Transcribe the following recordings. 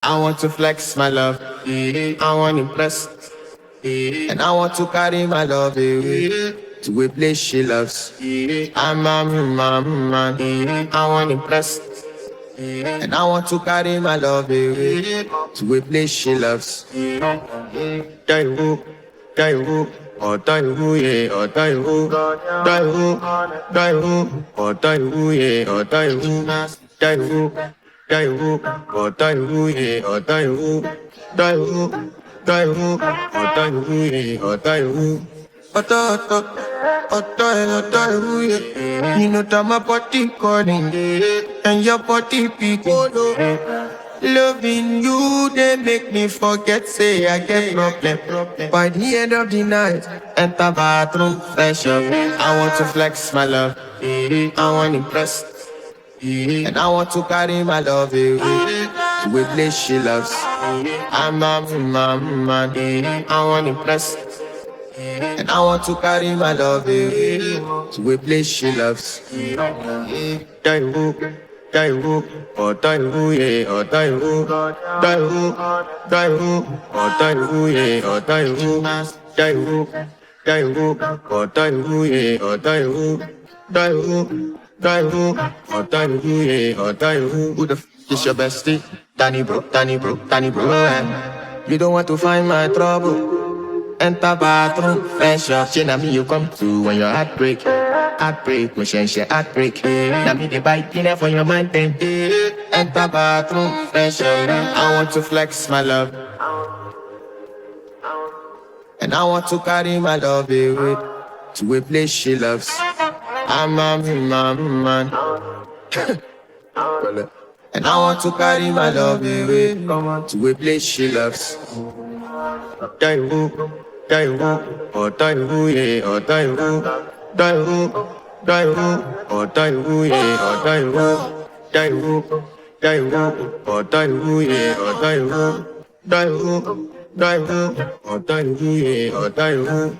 I want to flex my love, I want to impress, and I want to carry my love to a place she loves. I'm a man, I want to impress, and I want to carry my love to a place she loves. Daiwu, Daiwu, oh Daiwu, yeah, oh Daiwu, Daiwu, Daiwu, oh Daiwu, yeah, oh Daiwu, Daiwu, Daiwu, oh Daiwu, yeah, oh Daiwu, Daiwu, Daiwu, oh Daiwu, yeah, oh Daiwu. Oto, oto, yeah. You know that my body calling, and your body beating. Loving you, they make me forget, say I get problem. By the end of the night, enter bathroom, fresh up. I want to flex my love, I want to impress, and I want to carry my love to a place she loves. I'm a man, I want to impress, and I want to carry my love to a place she loves. Daiwu, Daiwu, oh Daiwu, yeah, oh Daiwu, Daiwu, Daiwu, oh Daiwu, yeah, oh Daiwu, Daiwu, Daiwu, oh Daiwu, yeah, oh Daiwu, Daiwu, Daiwu, oh Daiwu, yeah, oh Daiwu. Who the f is your bestie? Danny bro, Danny bro, Danny bro, You don't want to find my trouble. Enter bathroom, fresh up. She na me you come to when your heart break. Heartbreak, we share heartbreak. Na me the bite dinner for your mind then. Enter bathroom, fresh up. I want to flex my love, and I want to carry my love away to a place she loves. I'm a man, and I want to carry my love away to a place she loves. Daiwu, Daiwu, oh Daiwu, yeah, oh Daiwu, Daiwu, Daiwu, oh Daiwu, yeah, oh Daiwu, Daiwu, Daiwu, oh Daiwu, yeah, oh Daiwu, Daiwu, Daiwu, oh Daiwu, yeah, oh Daiwu.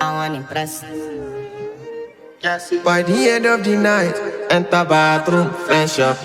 I want to impress. By the end of the night, enter bathroom, fresh up.